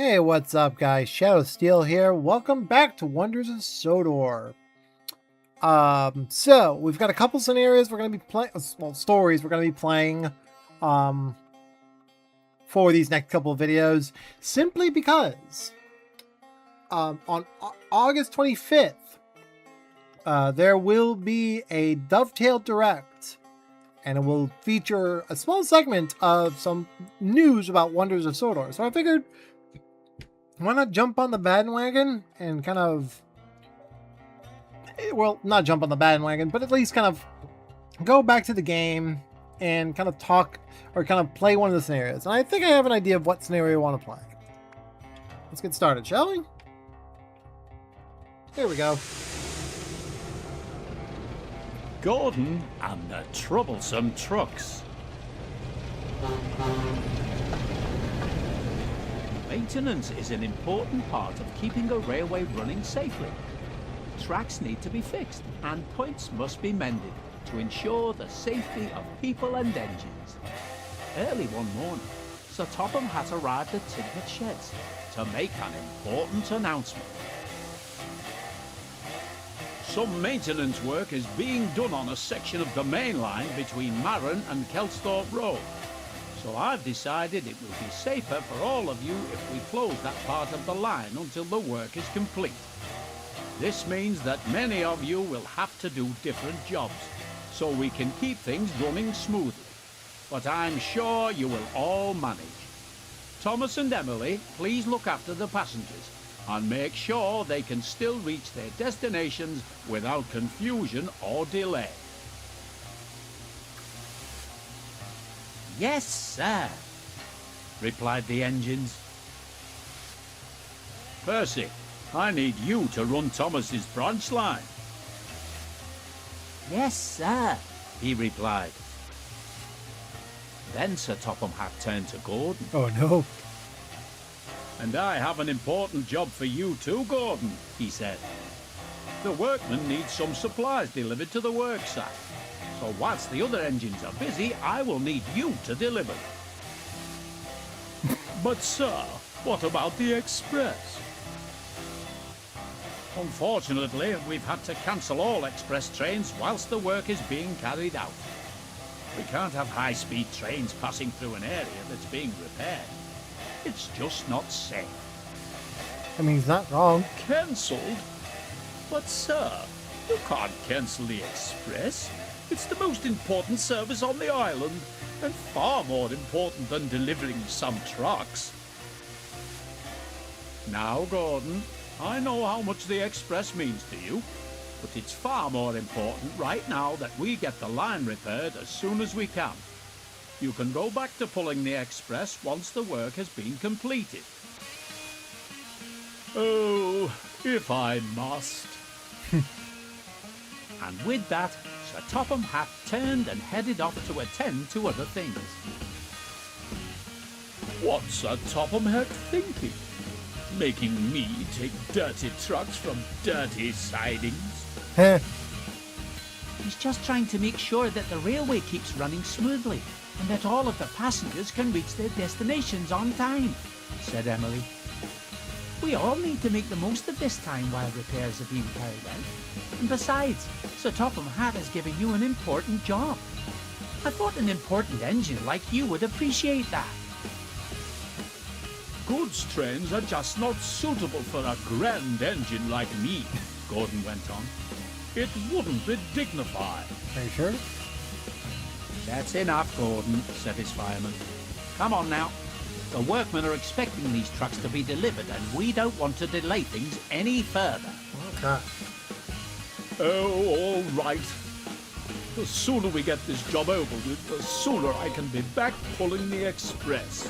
Hey, what's up, guys? Shadow Steel here. Welcome back to Wonders of Sodor. So we've got a couple scenarios we're going to be playing, well, stories we're going to be playing, for these next couple of videos, simply because, on August 25th, there will be a Dovetail Direct, and it will feature a small segment of some news about Wonders of Sodor. So I figured, why not jump on the bandwagon and kind of, well, not jump on the bandwagon, but at least kind of go back to the game and kind of talk or kind of play one of the scenarios. And I think I have an idea of what scenario I want to play. Let's get started, shall we? Here we go. Gordon and the Troublesome trucks. Maintenance is an important part of keeping a railway running safely. Tracks need to be fixed and points must be mended to ensure the safety of people and engines. Early one morning, Sir Topham had arrived at Tidmouth Sheds to make an important announcement. Some maintenance work is being done on a section of the main line between Marron and Kelsthorpe Road. So I've decided it will be safer for all of you if we close that part of the line until the work is complete. This means that many of you will have to do different jobs, so we can keep things running smoothly. But I'm sure you will all manage. Thomas and Emily, please look after the passengers and make sure they can still reach their destinations without confusion or delay. Yes, sir, replied the engines. Percy, I need you to run Thomas's branch line. Yes, sir, he replied. Then Sir Topham had turned to Gordon. Oh, no. And I have an important job for you too, Gordon, he said. The workmen need some supplies delivered to the worksite. So whilst the other engines are busy, I will need you to deliver. But sir, what about the express? Unfortunately, we've had to cancel all express trains whilst the work is being carried out. We can't have high-speed trains passing through an area that's being repaired. It's just not safe. I mean, he's not wrong. Cancelled? But sir, you can't cancel the express. It's the most important service on the island, and far more important than delivering some trucks. Now, Gordon, I know how much the express means to you, but it's far more important right now that we get the line repaired as soon as we can. You can go back to pulling the express once the work has been completed. Oh, if I must. And with that, Sir Topham Hatt turned and headed off to attend to other things. What's Sir Topham Hatt thinking? Making me take dirty trucks from dirty sidings? He's just trying to make sure that the railway keeps running smoothly and that all of the passengers can reach their destinations on time, said Emily. We all need to make the most of this time while repairs are being carried out. And besides, Sir Topham Hatt has given you an important job. I thought an important engine like you would appreciate that. Goods trains are just not suitable for a grand engine like me, Gordon went on. It wouldn't be dignified. Are you sure? That's enough, Gordon, said his fireman. Come on now. The workmen are expecting these trucks to be delivered, and we don't want to delay things any further. Okay. Oh, all right. The sooner we get this job over with, the sooner I can be back pulling the express.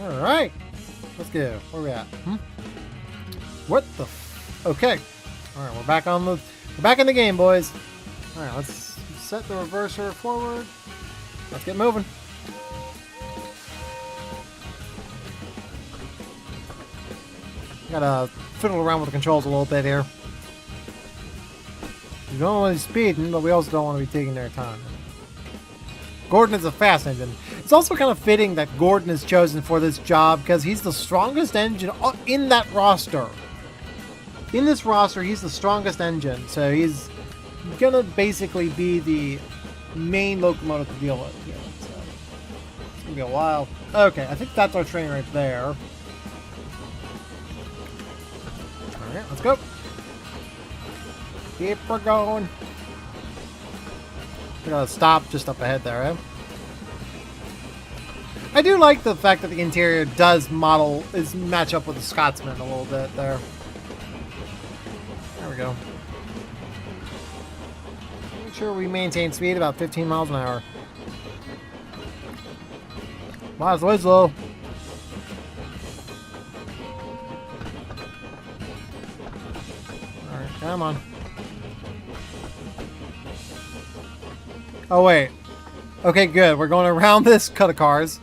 All right. Let's go. Where we at? What the? Okay. All right, we're back in the game, boys. All right, let's set the reverser forward. Let's get moving. Gotta fiddle around with the controls a little bit here. We don't want to be speeding, but we also don't want to be taking their time. Gordon is a fast engine. It's also kind of fitting that Gordon is chosen for this job because he's the strongest engine in that roster. In this roster, he's the strongest engine, so he's gonna basically be the main locomotive to deal with. Yeah, so it's gonna be a while. Okay, I think that's our train right there. All right, let's go. Keep her going. We're gonna stop just up ahead there, eh? I do like the fact that the interior does match up with the Scotsman a little bit there. There we go. Make sure we maintain speed about 15 miles an hour. Might as well slow. Alright, come on. Oh, wait. Okay, good. We're going around this cut of cars.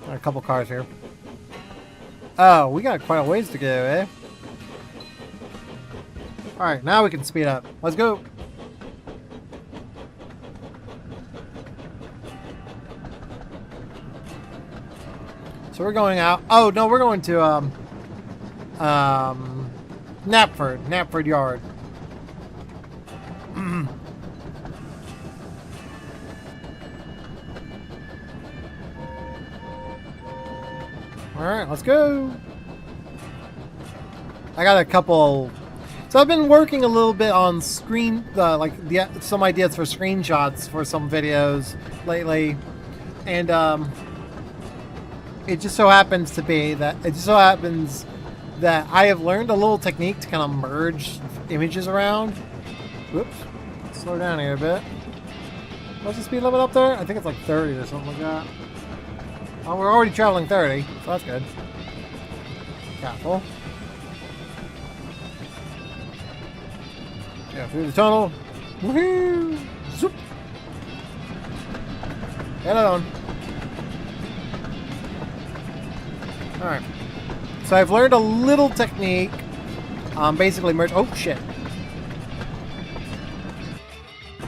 A couple cars here. Oh, we got quite a ways to go, eh? Alright, now we can speed up. Let's go. So we're going out. Oh, no, we're going to, Knapford Yard. Alright, let's go. I got a couple. So I've been working a little bit on some ideas for screenshots for some videos lately. And, it just so happens that I have learned a little technique to kind of merge images around. Whoops. Slow down here a bit. What's the speed limit up there? I think it's like 30 or something like that. Oh, we're already traveling 30, so that's good. Careful. Yeah, through the tunnel. Woohoo! Zoop! Get on. Alright. So I've learned a little technique. Basically merge. Oh, shit.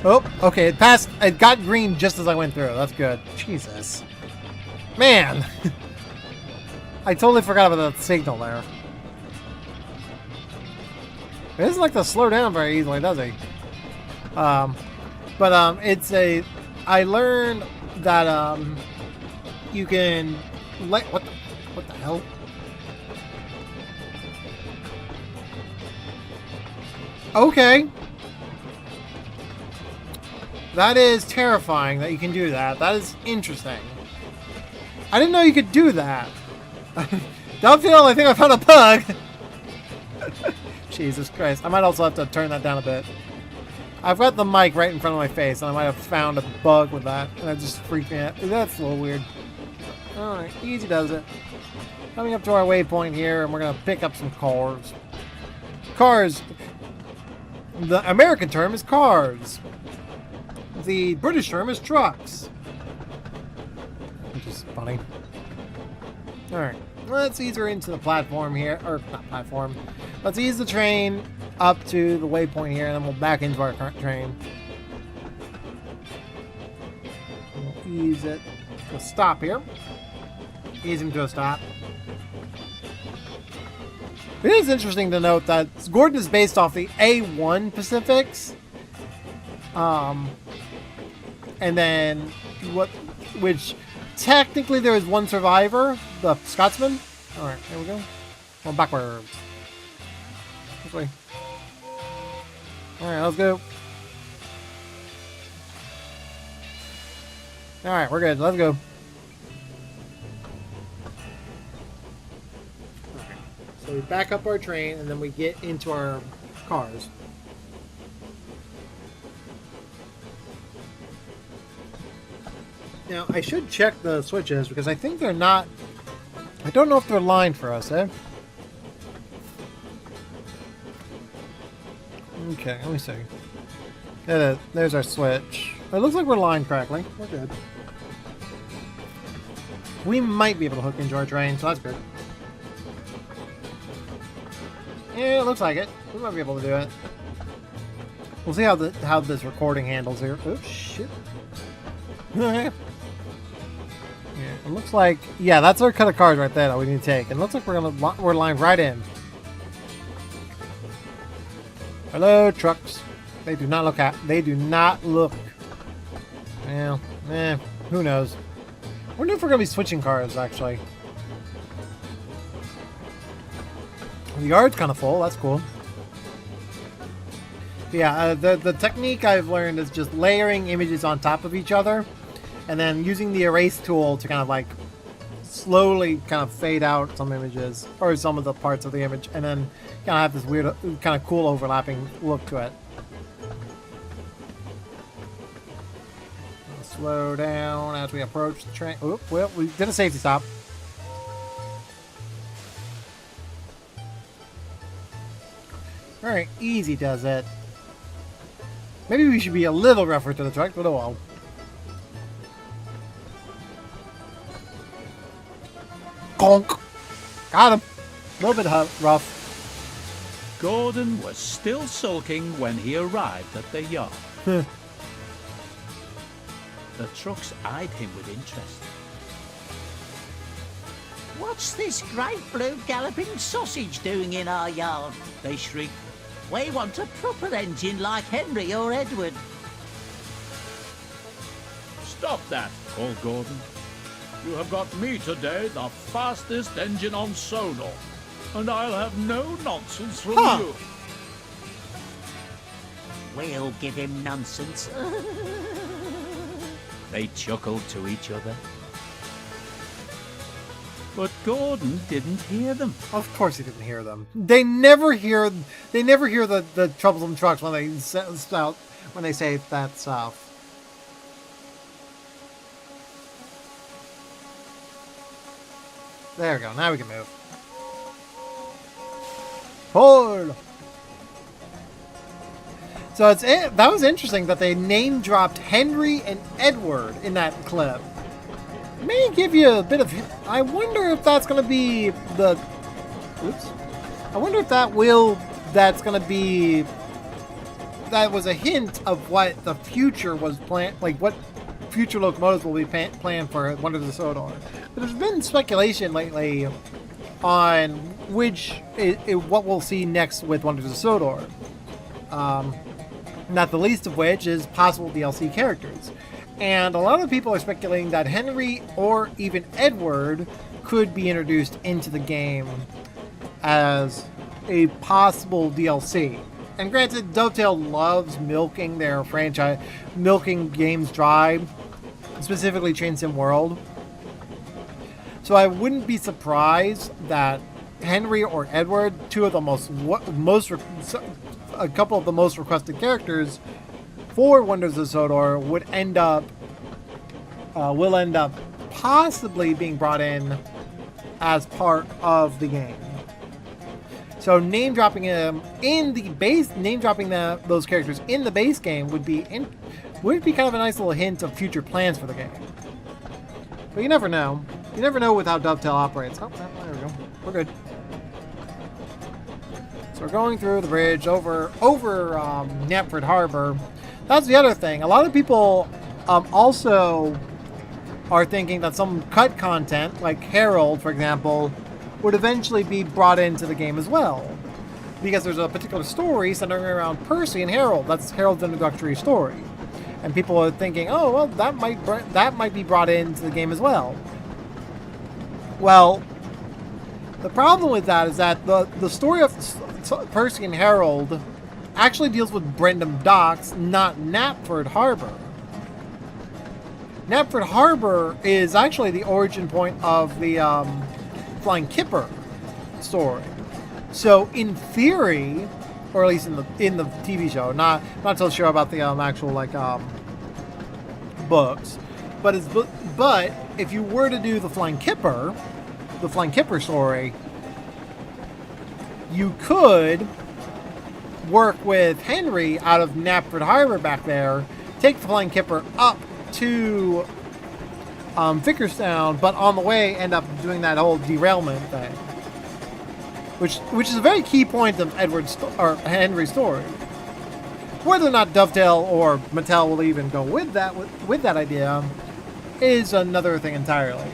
Oh, okay. It got green just as I went through. That's good. Jesus. Man! I totally forgot about that signal there. It doesn't like to slow down very easily, does he? I learned that, you can what the hell? Okay. That is terrifying that you can do that. That is interesting. I didn't know you could do that. Dovetail, I think I found a bug. Jesus Christ. I might also have to turn that down a bit. I've got the mic right in front of my face, and I might have found a bug with that. And that just freaked me out. That's a little weird. Alright, easy does it. Coming up to our waypoint here, and we're going to pick up some cars. Cars. The American term is cars. The British term is trucks. Which is funny. Alright, let's ease her into the platform here. Or, not platform. Let's ease the train up to the waypoint here, and then we'll back into our current train. We'll ease it to a stop here. Ease him to a stop. It is interesting to note that Gordon is based off the A1 Pacifics. And then which technically there is one survivor, the Scotsman. Alright, there we go. Well, backwards. This way. Alright, let's go. Alright, we're good. Let's go. So we back up our train, and then we get into our cars. Now, I should check the switches, because I think they're not... I don't know if they're aligned for us, eh? Okay, let me see. There's our switch. It looks like we're line correctly. We're good. We might be able to hook into our train, so that's good. Yeah, it looks like it. We might be able to do it. We'll see how this recording handles here. Oh shit. Yeah, it looks like, yeah, that's our cut of cars right there that we need to take. And it looks like we're lined right in. Hello, trucks. They do not look well, who knows? I wonder if we're gonna be switching cars actually. The yard's kind of full, that's cool. Yeah, the technique I've learned is just layering images on top of each other and then using the erase tool to kind of like slowly kind of fade out some images or some of the parts of the image and then kind of have this weird, kind of cool overlapping look to it. Slow down as we approach the train. Oop, well, we did a safety stop. Alright, easy does it. Maybe we should be a little rougher to the truck, but oh well. Gonk! Got him! A little bit rough. Gordon was still sulking when he arrived at the yard. The trucks eyed him with interest. What's this great blue galloping sausage doing in our yard? They shrieked. We want a proper engine like Henry or Edward. Stop that, called Gordon. You have got me today the fastest engine on Sodor, and I'll have no nonsense from you. We'll give him nonsense. They chuckled to each other. But Gordon didn't hear them. Of course he didn't hear them. They never hear the troublesome trucks when they say that stuff. There we go. Now we can move. Hold. So that was interesting that they name dropped Henry and Edward in that clip. May give you a bit of. I wonder if that's going to be the. Oops. I wonder if that's going to be. That was a hint of what the future was planned, like what future locomotives will be planned for Wonders of Sodor. But there's been speculation lately on what we'll see next with Wonders of Sodor. Not the least of which is possible DLC characters. And a lot of people are speculating that Henry or even Edward could be introduced into the game as a possible DLC. And granted, Dovetail loves milking their franchise, milking games dry, specifically Train Sim World. So I wouldn't be surprised that Henry or Edward, a couple of the most requested characters for Wonders of Sodor, will end up possibly being brought in as part of the game. So name dropping them in the base, those characters in the base game would be kind of a nice little hint of future plans for the game. But you never know. You never know with how Dovetail operates. Oh, there we go. We're good. So we're going through the bridge over Knapford Harbor. That's the other thing. A lot of people also are thinking that some cut content, like Harold, for example, would eventually be brought into the game as well. Because there's a particular story centering around Percy and Harold. That's Harold's introductory story. And people are thinking, oh, well, that might be brought into the game as well. Well, the problem with that is that the story of Percy and Harold actually deals with Brendam Docks, not Knapford Harbor. Knapford Harbor is actually the origin point of the Flying Kipper story. So in theory, or at least in the TV show, not so sure about the actual books, but if you were to do the Flying Kipper story, you could work with Henry out of Knapford Harbor back there, take the Flying Kipper up to Vickerstown, but on the way end up doing that whole derailment thing, which is a very key point of Henry's story. Whether or not Dovetail or Mattel will even go with that idea is another thing entirely.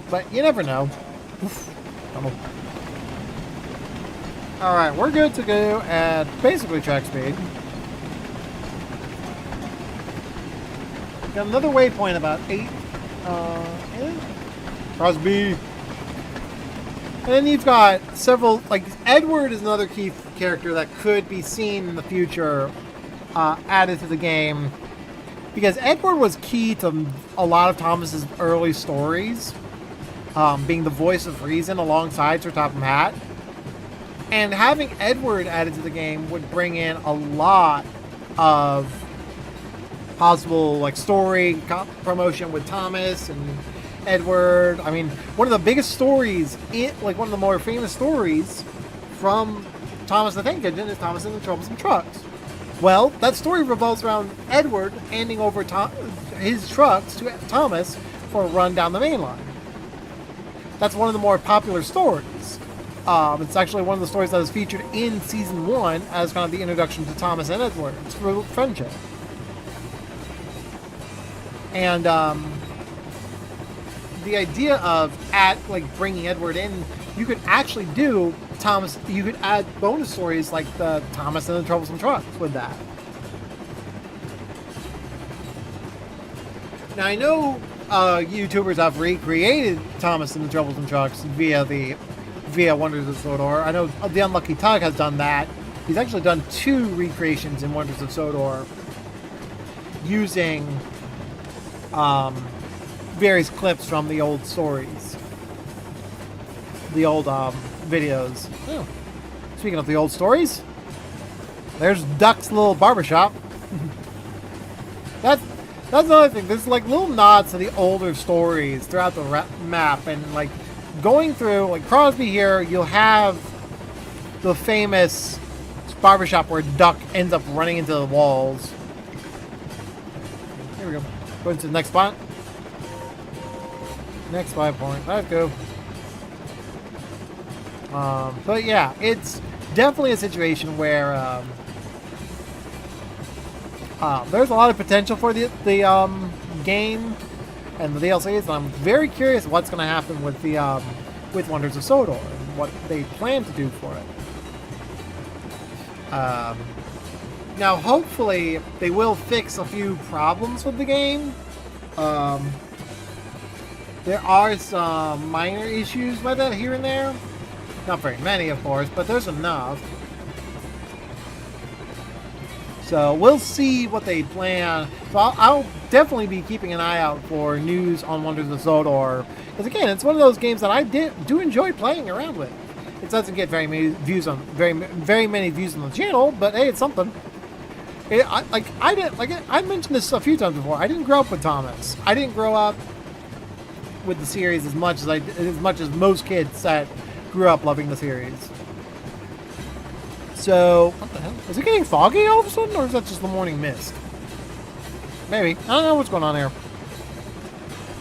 But you never know. Alright, we're good to go at basically track speed. Got another waypoint about 8. Crosby. And then you've got several, like, Edward is another key character that could be seen in the future added to the game. Because Edward was key to a lot of Thomas's early stories. Being the voice of reason alongside Sir Topham Hatt. And having Edward added to the game would bring in a lot of possible, like, story promotion with Thomas and Edward. I mean, one of the biggest stories, one of the more famous stories from Thomas the Tank Engine is Thomas and the Troublesome Trucks. Well, that story revolves around Edward handing over his trucks to Thomas for a run down the main line. That's one of the more popular stories. It's actually one of the stories that was featured in Season 1 as kind of the introduction to Thomas and Edward's friendship. And the idea of bringing Edward in, you could actually do Thomas. You could add bonus stories like the Thomas and the Troublesome Trucks with that. Now I know YouTubers have recreated Thomas and the Troublesome Trucks via Wonders of Sodor. I know the Unlucky Tug has done that. He's actually done 2 recreations in Wonders of Sodor using various clips from the old stories, the old videos. Oh. Speaking of the old stories, there's Duck's little barbershop. That's another thing. There's like little nods to the older stories throughout the map, and like going through, like Crosby here, you'll have the famous barbershop where Duck ends up running into the walls. Here we go. Going to the next spot. Next 5 point. Let's go. But yeah, it's definitely a situation where there's a lot of potential for the game and the DLCs, and I'm very curious what's going to happen with the with Wonders of Sodor and what they plan to do for it. Now, hopefully, they will fix a few problems with the game. There are some minor issues with it here and there. Not very many, of course, but there's enough. So we'll see what they plan. So I'll definitely be keeping an eye out for news on Wonders of Sodor. Because again, it's one of those games that I do enjoy playing around with. It doesn't get very many views on very many views on the channel, but hey, it's something. I mentioned this a few times before. I didn't grow up with Thomas. I didn't grow up with the series as much as most kids that grew up loving the series. So, what the hell? Is it getting foggy all of a sudden, or is that just the morning mist? Maybe. I don't know what's going on here.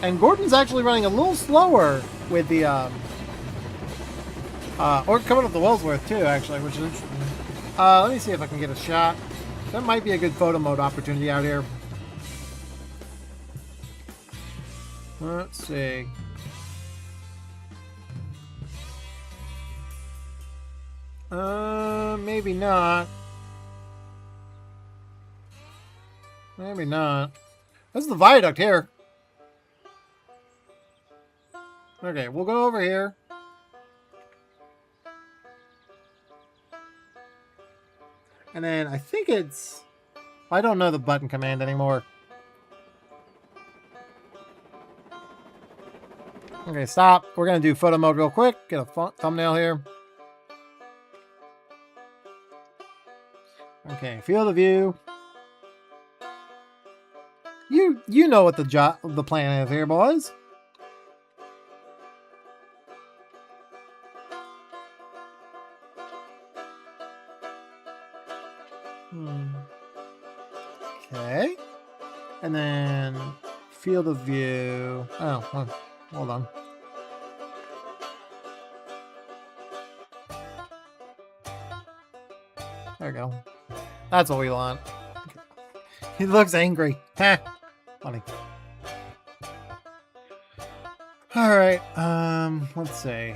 And Gordon's actually running a little slower with the, or coming up the Wellsworth too, actually, which is interesting. Let me see if I can get a shot. That might be a good photo mode opportunity out here. Let's see. Maybe not. Maybe not. This is the viaduct here. Okay, we'll go over here. And then I think it's... I don't know the button command anymore. Okay, stop. We're going to do photo mode real quick. Get a thumbnail here. Okay, field of view. You know what the plan is here, boys. Okay. And then field of view. Oh, hold on. There we go. That's what we want. He looks angry. Heh. Funny. Alright, let's see.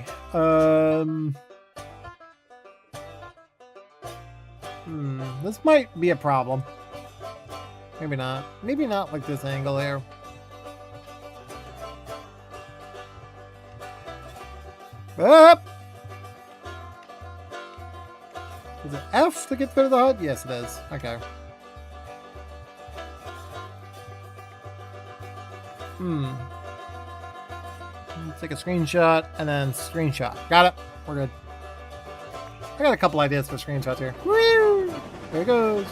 This might be a problem. Maybe not. Maybe not like this angle here. Up! Is it F to get through the HUD? Yes, it is. Okay. Take a screenshot and then screenshot. Got it. We're good. I got a couple ideas for screenshots here. Woo! There it goes.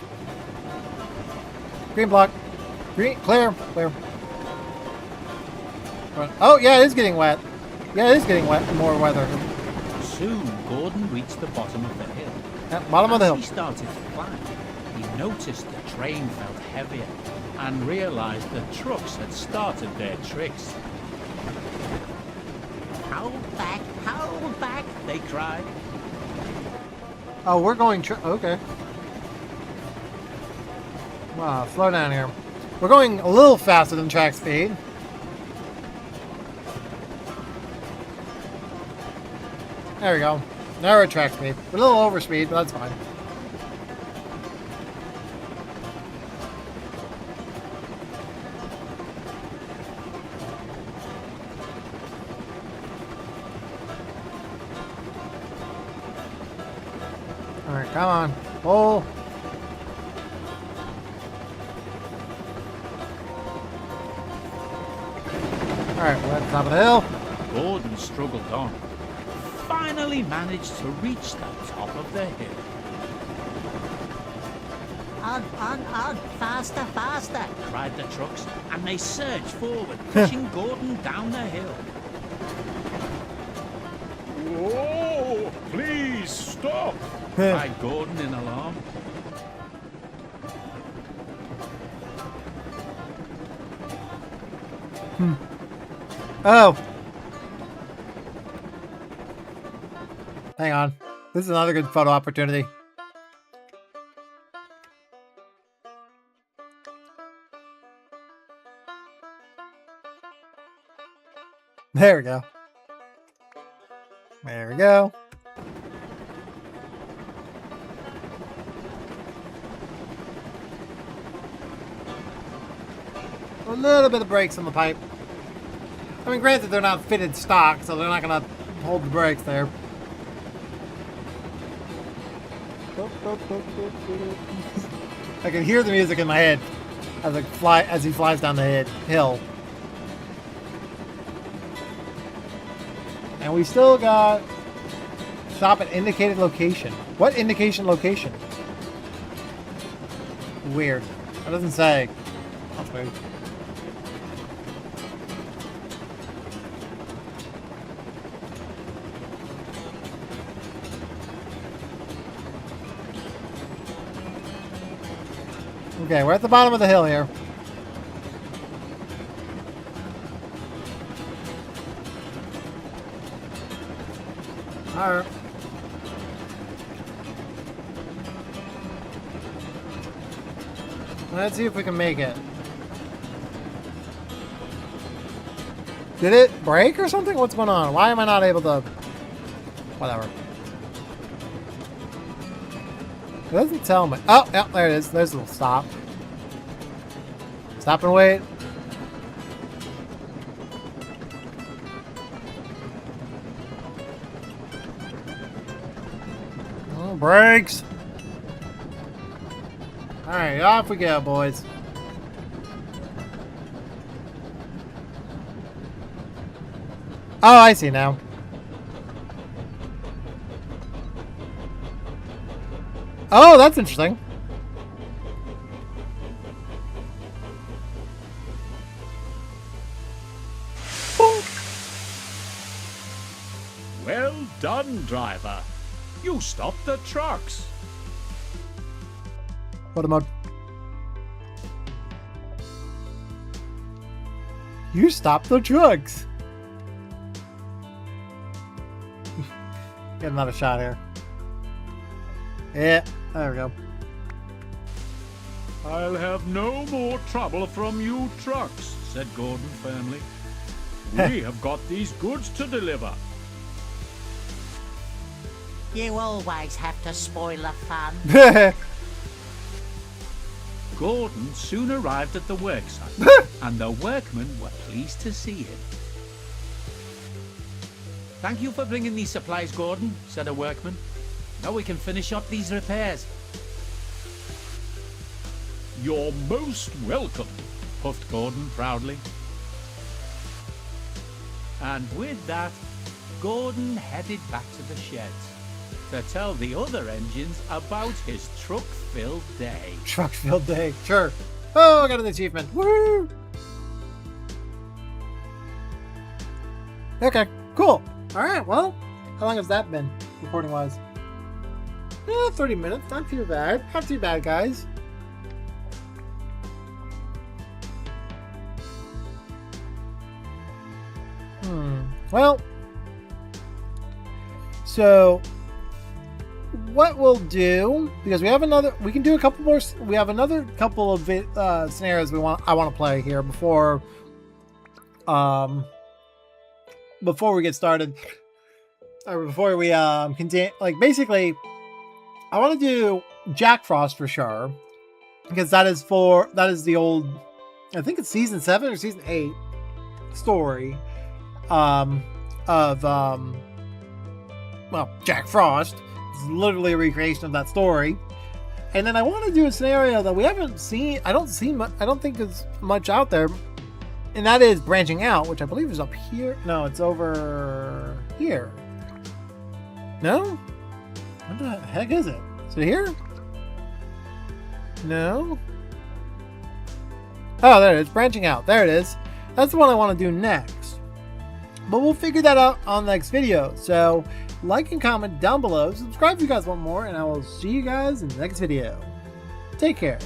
Green block. Green. Clear. Clear. Oh, yeah, it is getting wet. Yeah, it is getting wet. More weather. Soon, Gordon reached the bottom of the hill. Bottom of the hill. As he started to climb, he noticed the train felt heavier and realized the trucks had started their tricks. Hold back, They cried. Oh, we're going... okay. Wow, slow down here. We're going a little faster than track speed. There we go. Now we're at track speed. We're a little over speed, but that's fine. Alright, come on. Pull. Alright, we're at the top of the hill. Gordon struggled on. Finally managed to reach the top of the hill. On, faster, Cried the trucks, and they surged forward, pushing Gordon down the hill. Whoa! Please stop! Cried Gordon in alarm. Oh! Hang on. This is another good photo opportunity. There we go. There we go. A little bit of brakes on the pipe. I mean, granted, they're not fitted stock, so they're not going to hold the brakes there. I can hear the music in my head as he flies down the hill. And we still got stop at indicated location. What indication location? Weird. That doesn't say. That's weird. Okay, we're at the bottom of the hill here. Alright. Let's see if we can make it. Did it break or something? What's going on? Why am I not able to... Whatever. It doesn't tell me. Oh, yeah, there it is. There's a little stop. Stop and wait. Oh, brakes. Alright, off we go, boys. Oh, I see now. Oh, that's interesting. Well done, driver. You stopped the trucks. Photo mode. You stopped the trucks. Get another shot here. Yeah, there we go. I'll have no more trouble from you trucks, said Gordon firmly. We have got these goods to deliver. You always have to spoil the fun. Gordon soon arrived at the worksite, and the workmen were pleased to see him. Thank you for bringing these supplies, Gordon, said a workman. Now we can finish up these repairs. You're most welcome, puffed Gordon proudly. And with that, Gordon headed back to the sheds to tell the other engines about his truck-filled day. Truck-filled day, sure. Oh, I got an achievement. Woo! Okay, cool. All right, well, how long has that been, recording-wise? 30 minutes, not too bad. Not too bad, guys. Well, so what we'll do, because we have another, we can do a couple more, we have another couple of scenarios I want to play here before we get started, or before we continue. Like, basically, I want to do Jack Frost for sure, because that is the old, I think it's season 7 or season 8 story of Jack Frost. It's literally a recreation of that story. And then I want to do a scenario that we haven't seen. I don't think there's much out there, and that is branching out, which I believe is up here. No, it's over here. No, what the heck is it? Is it here? No. Oh, there it is. Branching out. There it is. That's the one I want to do next. But we'll figure that out on the next video. So, like and comment down below. Subscribe if you guys want more. And I will see you guys in the next video. Take care.